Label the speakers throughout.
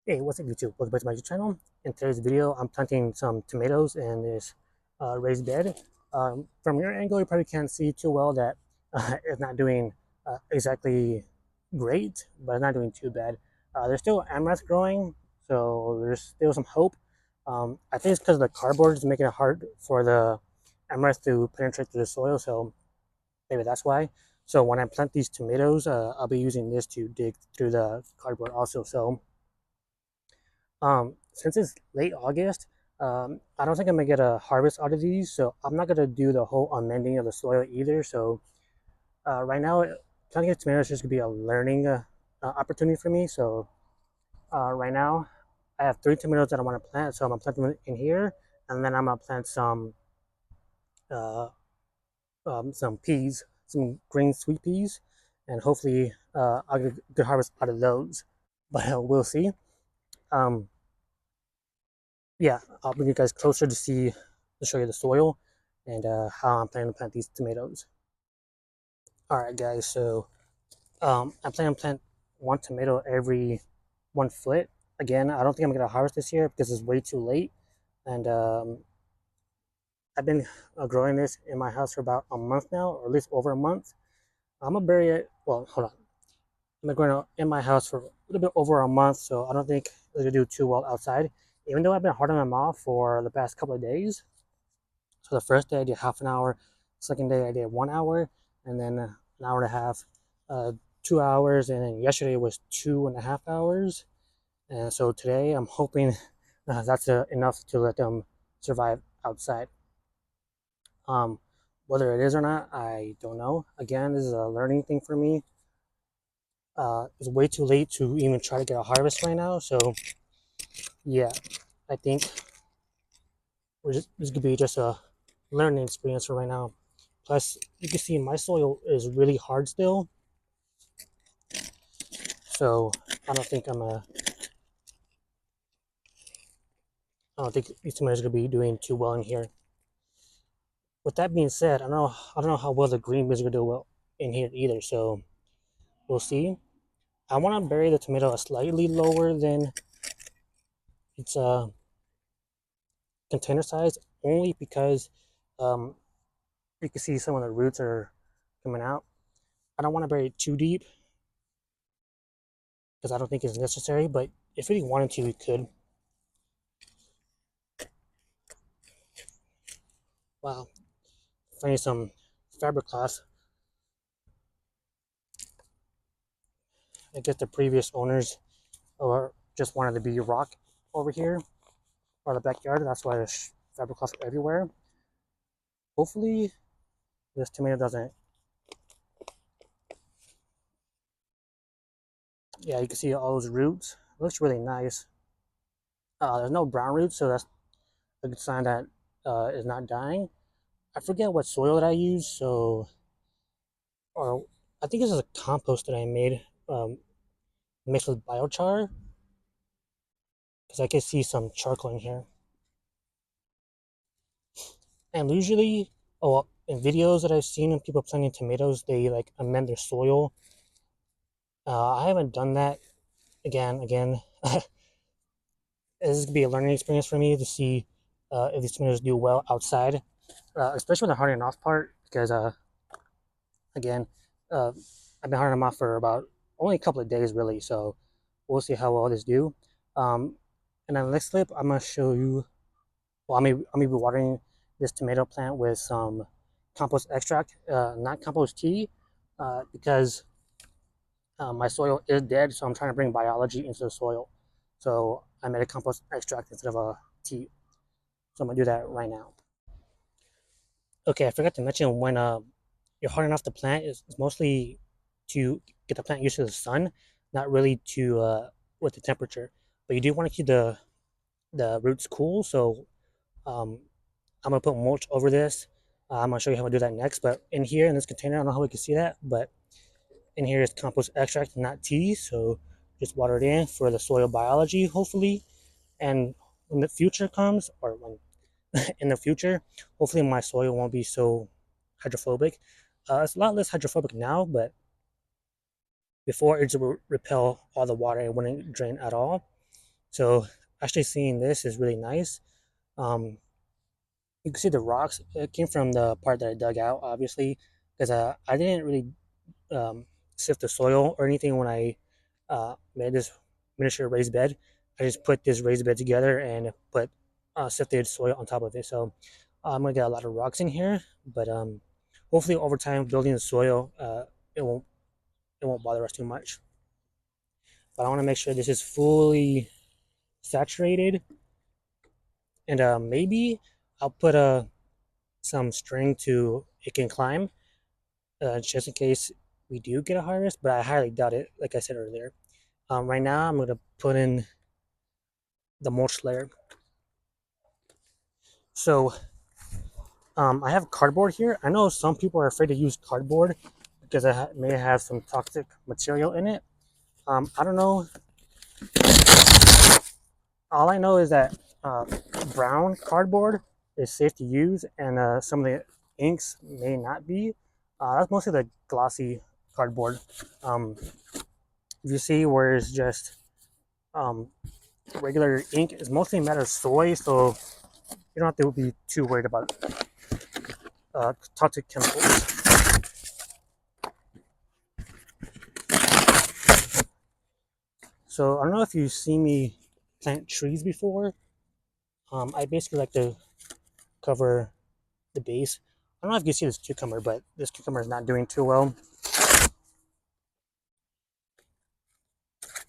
Speaker 1: Hey, what's up YouTube? Welcome back to my YouTube channel. In today's video, I'm planting some tomatoes in this raised bed. From your angle, you probably can't see too well that it's not doing exactly great, but it's not doing too bad. There's still amaranth growing, so there's still some hope. I think it's because the cardboard is making it hard for the amaranth to penetrate through the soil, so maybe that's why. So when I plant these tomatoes, I'll be using this to dig through the cardboard also. So since it's late August, I don't think I'm gonna get a harvest out of these, so I'm not gonna do the whole amending of the soil either. So right now, planting tomatoes is just gonna be a learning opportunity for me. So right now, I have 3 tomatoes that I want to plant, so I'm gonna plant them in here, and then I'm gonna plant uh, some peas, some green sweet peas, and hopefully I'll get a good harvest out of those. But we'll see. Um, yeah, I'll bring you guys closer to show you the soil and how I'm planning to plant these tomatoes. All right, guys. So I'm planning to plant 1 tomato every 1 foot. Again, I don't think I'm gonna harvest this year because it's way too late, and I've been growing this in my house for about a month now, or at least over a month. I'm gonna bury it. Well, hold on. I'm gonna grow it in my house for a little bit over a month, so I don't think it's gonna do too well outside. Even though I've been hard on them off for the past couple of days. So the first day I did half an hour, second day I did 1 hour, and then an hour and a half, 2 hours, and then yesterday was 2.5 hours. And so today I'm hoping that's enough to let them survive outside. Um, whether it is or not, I don't know. Again, this is a learning thing for me. It's way too late to even try to get a harvest right now. So yeah, I think this could be just a learning experience for right now. Plus, you can see my soil is really hard still, so I don't think I don't think these tomatoes are gonna be doing too well in here. With that being said, I don't know how well the green beans are gonna do well in here either. So we'll see. I want to bury the tomato slightly lower than its container size, only because um, you can see some of the roots are coming out. I don't want to bury it too deep because I don't think it's necessary. But if you wanted to, you could. Wow, finding some fabric cloth. I guess the previous owners or just wanted to be rock over here or the backyard. That's why there's fabric cloth everywhere. Hopefully, this tomato doesn't. Yeah, you can see all those roots. It looks really nice. There's no brown roots, so that's a good sign that it's not dying. I forget what soil that I use, so or I think this is a compost that I made mixed with biochar because I can see some charcoal in here. And usually, oh, in videos that I've seen of people planting tomatoes, they like amend their soil. I haven't done that. Again, this is gonna be a learning experience for me to see if these tomatoes do well outside, especially the hardening off part. Because again, uh, I've been hardening them off for about only a couple of days, really. So we'll see how well this do. Um, and then next clip, I'm gonna show you. Well, I'm gonna be watering this tomato plant with some compost extract, not compost tea, because my soil is dead, so I'm trying to bring biology into the soil. So I made a compost extract instead of a tea. So I'm gonna do that right now. Okay, I forgot to mention when you're hardening off the plant is mostly to get the plant used to the sun, not really to with the temperature. But you do want to keep the roots cool. So um, I'm gonna put mulch over this. I'm gonna show you how to do that next. But in here in this container, I don't know how we can see that, but in here is compost extract, not tea. So just water it in for the soil biology, hopefully. And when the future comes, or when in the future, hopefully my soil won't be so hydrophobic. It's a lot less hydrophobic now, but before it would repel all the water and wouldn't drain at all. So actually seeing this is really nice. Um, you can see the rocks. It came from the part that I dug out, obviously, because I didn't really um, sift the soil or anything when I made this miniature raised bed. I just put this raised bed together and put sifted soil on top of it. So I'm gonna get a lot of rocks in here, but hopefully over time building the soil, it won't it won't bother us too much. But I want to make sure this is fully saturated, and maybe I'll put some string to it can climb, just in case we do get a harvest. But I highly doubt it, like I said earlier. Right now, I'm gonna put in the mulch layer. So I have cardboard here. I know some people are afraid to use cardboard because it may have some toxic material in it. I don't know. All I know is that brown cardboard is safe to use, and some of the inks may not be. That's mostly the glossy cardboard. Um, if you see where it's just um, regular ink, it's mostly made of soy, so you don't have to be too worried about toxic chemicals. So I don't know if you've seen me plant trees before. I basically like to cover the base. I don't know if you can see this cucumber, but this cucumber is not doing too well.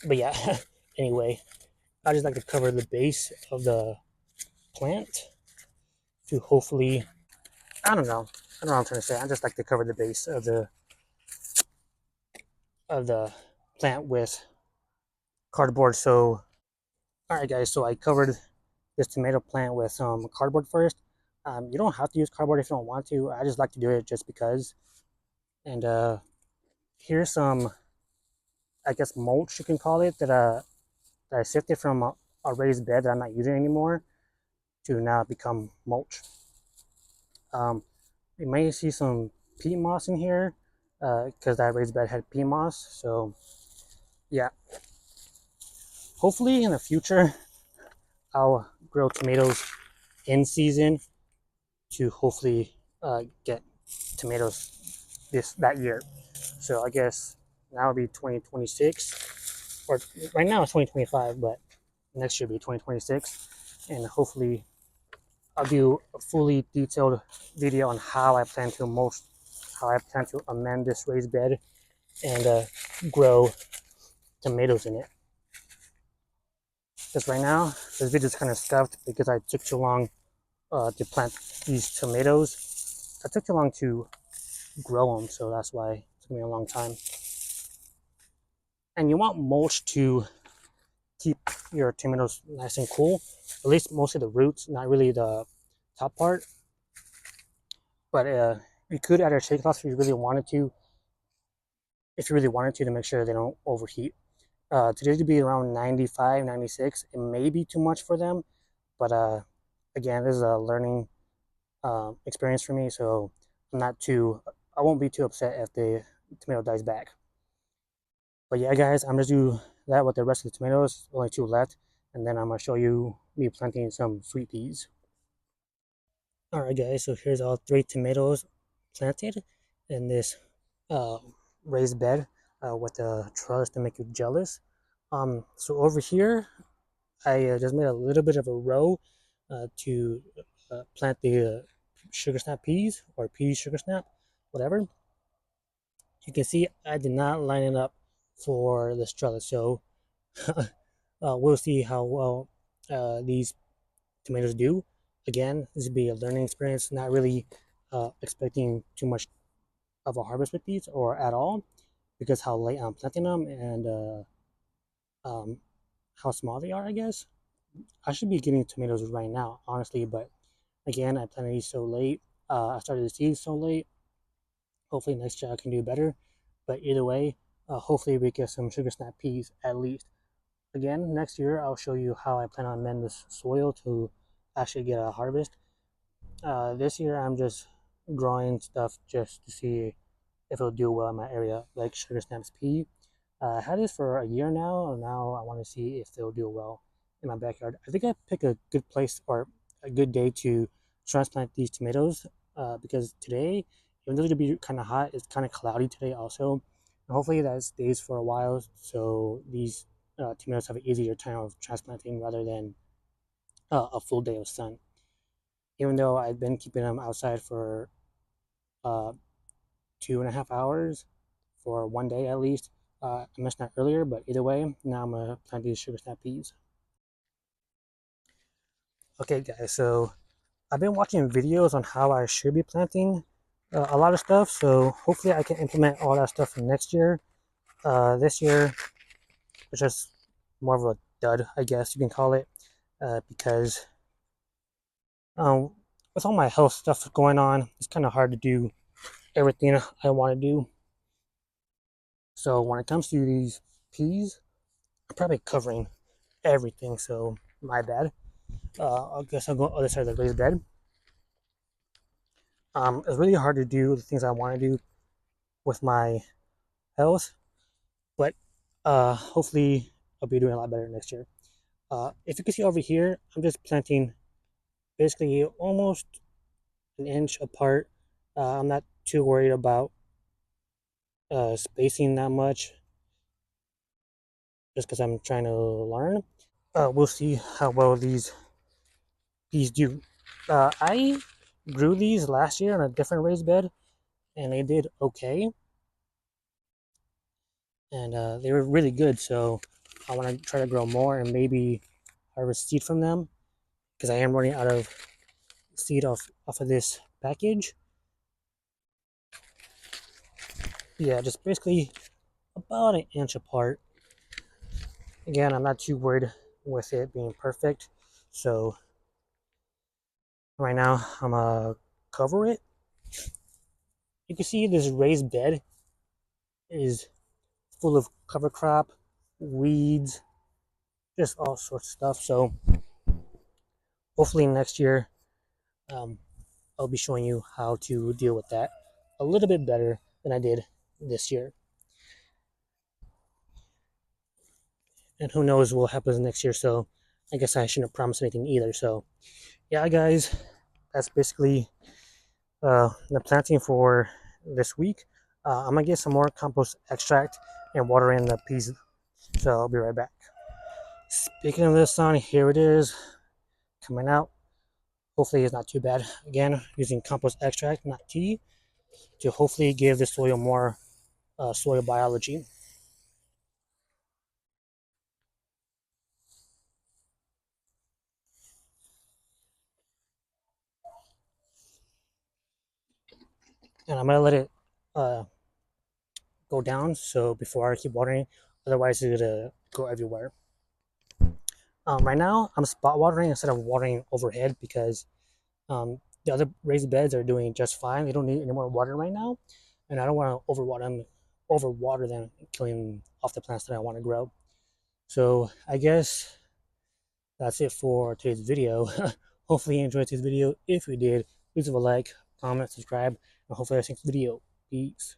Speaker 1: But yeah, anyway, I just like to cover the base of the plant to hopefully, I don't know. I don't know what I'm trying to say. I just like to cover the base of the plant with cardboard. So, all right, guys. So I covered this tomato plant with some cardboard first. You don't have to use cardboard if you don't want to. I just like to do it just because. And here's some, I guess, mulch you can call it that I sifted from a raised bed that I'm not using anymore to now become mulch. Um, you may see some peat moss in here because that raised bed had peat moss. So yeah, hopefully in the future I'll grow tomatoes in season to hopefully get tomatoes that year. So I guess now it'll be 2026, or right now it's 2025, but next year will be 2026, and hopefully I'll do a fully detailed video on how I plan to amend this raised bed and grow tomatoes in it. Because right now, this video is kind of stuffed because I took too long to plant these tomatoes. I took too long to grow them, so that's why it took me a long time. And you want mulch to keep your tomatoes nice and cool, at least mostly the roots, not really the top part. But you could add a shade cloth if you really wanted to, to make sure they don't overheat. Today to be around 95, 96. It may be too much for them, but again, this is a learning experience for me, so I won't be too upset if the tomato dies back. But yeah, guys, I'm just do that with the rest of the tomatoes. Only two left, and then I'm gonna show you me planting some sweet peas. All right, guys. So here's all three tomatoes planted in this uh, raised bed with a trellis to make you jealous. So over here, I just made a little bit of a row to plant the sugar snap peas or peas sugar snap, whatever. You can see I did not line it up for this trellis, so we'll see how well these tomatoes do. Again, this will be a learning experience, not really expecting too much of a harvest with these or at all because how late I'm planting them and how small they are, I guess. I should be getting tomatoes right now, honestly, but again, I planted these so late. I started the seeds so late. Hopefully, next year I can do better. But either way, hopefully, we get some sugar snap peas at least. Again, next year I'll show you how I plan on amend this soil to actually get a harvest. This year I'm just growing stuff just to see if it'll do well in my area, like sugar snaps pea. I had this for a year now, and now I want to see if they'll do well in my backyard. I think I picked a good place or a good day to transplant these tomatoes because today, even though it's gonna be kind of hot, it's kind of cloudy today also. And hopefully that stays for a while, so these tomatoes have an easier time of transplanting rather than a full day of sun. Even though I've been keeping them outside for uh, 2.5 hours for one day at least. I mentioned that earlier, but either way, now I'm gonna plant these sugar snap peas. Okay, guys, so I've been watching videos on how I should be planting a lot of stuff, so hopefully I can implement all that stuff for next year. This year, which is more of a dud, I guess you can call it, because um, with all my health stuff going on, it's kind of hard to do everything I want to do. So when it comes to these peas, I'm probably covering everything, so my bad. I guess I'll go other side of the raised bed. It's really hard to do the things I want to do with my health, but hopefully I'll be doing a lot better next year. If you can see over here, I'm just planting basically almost an inch apart. I'm not too worried about spacing that much just because I'm trying to learn. We'll see how well these do. I grew these last year on a different raised bed, and they did okay, and they were really good. So I want to try to grow more and maybe harvest seed from them because I am running out of seed off of this package. Yeah, just basically about an inch apart. Again, I'm not too worried with it being perfect, so right now I'm gonna cover it. You can see this raised bed is full of cover crop, weeds, just all sorts of stuff. So hopefully next year um, I'll be showing you how to deal with that a little bit better than I did this year. And who knows what happens next year, so I guess I shouldn't promise anything either. So yeah, guys, that's basically the planting for this week. I'm gonna get some more compost extract and water in the peas, so I'll be right back. Speaking of the sun, here it is coming out. Hopefully it's not too bad. Again, using compost extract, not tea, to hopefully give the soil more soil biology. And I'm gonna let it uh, go down so before I keep watering, otherwise it's gonna go everywhere. Right now I'm spot watering instead of watering overhead because the other raised beds are doing just fine. They don't need any more water right now, and I don't want to overwater them, killing off the plants that I want to grow. So I guess that's it for today's video. Hopefully you enjoyed today's video. If you did, please leave a like, comment, subscribe, and hopefully I'll see you next video. Peace.